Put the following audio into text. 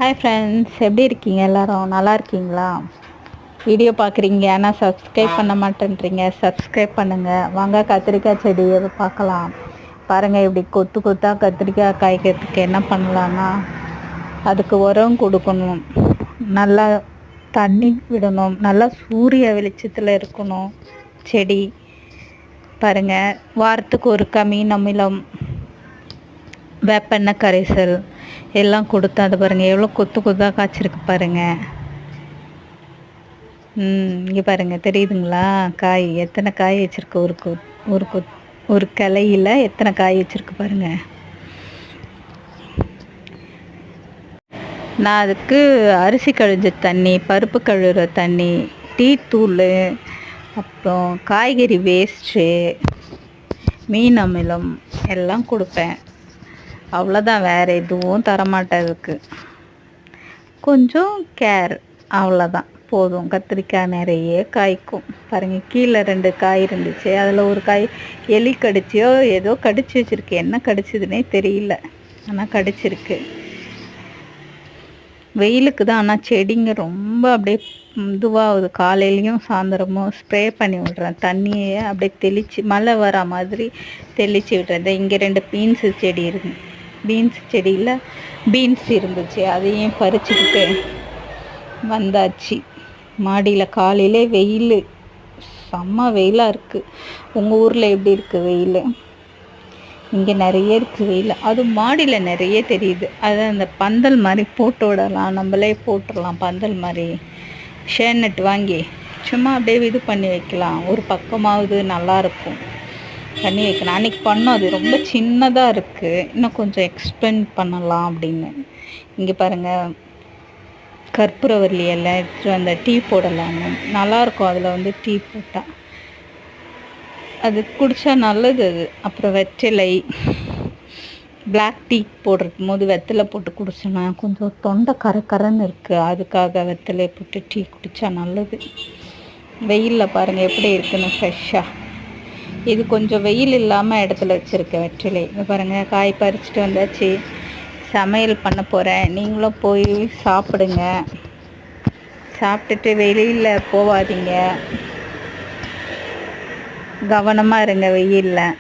Hi friends, எப்படி இருக்கீங்க? எல்லோரும் நல்லா இருக்கீங்களா? வீடியோ பார்க்குறீங்க ஆனால் சப்ஸ்கிரைப் பண்ண மாட்டேன்றீங்க. சப்ஸ்கிரைப் பண்ணுங்கள். வாங்க கத்திரிக்காய் செடியை பார்க்கலாம். பாருங்கள், இப்படி கொத்து கொத்தாக கத்திரிக்காய் காய்க்கிறதுக்கு என்ன பண்ணலான்னா, அதுக்கு உரம் கொடுக்கணும், நல்லா தண்ணி விடணும், நல்லா சூரிய வெளிச்சத்தில் இருக்கணும் செடி. பாருங்கள், வாரத்துக்கு ஒருக்கா மீன் அமிலம், வேப்பெண்ணெய் கரைசல் எல்லாம் கொடுத்து அதை பாருங்கள் எவ்வளோ கொத்து கொத்தாக காய்ச்சிருக்கு பாருங்கள். இங்கே பாருங்கள், தெரியுதுங்களா? காய் எத்தனை காய் வச்சுருக்கு, ஒரு கிளையில் எத்தனை காய் வச்சுருக்கு பாருங்கள். நான் அதுக்கு அரிசி கழிஞ்ச தண்ணி, பருப்பு கழுவுற தண்ணி, டீ தூள், அப்புறம் காய்கறி வேஸ்ட்டு, மீன் அமிலம் எல்லாம் கொடுப்பேன். அவ்வளோதான், வேறு எதுவும் தரமாட்டேன். அதுக்கு கொஞ்சம் கேர், அவ்வளோதான், போதும். கத்திரிக்காய் நிறைய காய்க்கும் பாருங்கள். கீழே 2 காய் இருந்துச்சு, அதில் ஒரு காய் எலி கடிச்சியோ ஏதோ கடிச்சு வச்சுருக்கு. என்ன கடிச்சதுன்னே தெரியல, ஆனால் கடிச்சிருக்கு. வெயிலுக்கு தான். ஆனால் செடிங்க ரொம்ப அப்படியே இதுவாகுது. காலையிலையும் சாயந்தரமும் ஸ்ப்ரே பண்ணி விட்றேன். தண்ணியை அப்படியே தெளித்து மழை வர மாதிரி தெளித்து விட்றேன். இங்கே 2 பீன்ஸ் செடியில் பீன்ஸ் இருந்துச்சு, அதையும் பறிச்சுக்கிட்டு வந்தாச்சு மாடியில். காலையிலே வெயில், செம்ம வெயிலாக இருக்குது. உங்கள் ஊரில் எப்படி இருக்குது வெயில்? இங்கே நிறைய இருக்குது வெயில். அது மாடியில் நிறைய தெரியுது. அதை அந்த பந்தல் மாதிரி போட்டு விடலாம், நம்மளே போட்டுடலாம். பந்தல் மாதிரி ஷேர்நெட் வாங்கி சும்மா அப்படியே இது பண்ணி வைக்கலாம். ஒரு பக்கமாவது நல்லாயிருக்கும் பண்ணி வைக்கலாம். அன்றைக்கி பண்ணோம், அது ரொம்ப சின்னதாக இருக்குது. இன்னும் கொஞ்சம் எக்ஸ்பெண்ட் பண்ணலாம் அப்படின்னு. இங்கே பாருங்கள், கற்பூரவல்லி எல்லாம் எடுத்துகிட்டு அந்த டீ போடலான்னு நல்லாயிருக்கும். அதில் டீ போட்டால் அது குடித்தா நல்லது. அது அப்புறம் வெற்றிலை, பிளாக் டீ போடுறதுக்கு போது வெற்றிலை போட்டு குடிச்சோன்னா கொஞ்சம் தொண்டை கரன்னு இருக்குது. அதுக்காக வெற்றிலை போட்டு டீ குடித்தா நல்லது. வெயிலில் பாருங்கள் எப்படி இருக்குன்னு ஃப்ரெஷ்ஷாக. இது கொஞ்சம் வெயில் இல்லாமல் இடத்துல வச்சுருக்கேன் வெற்றிலை. இங்கே பாருங்கள், காய் பறிச்சுட்டு வந்தாச்சு. சமையல் பண்ண போகிறேன். நீங்களும் போய் சாப்பிடுங்க. சாப்பிட்டுட்டு வெளியில் போகாதீங்க, கவனமாக இருங்க வெயிலில்.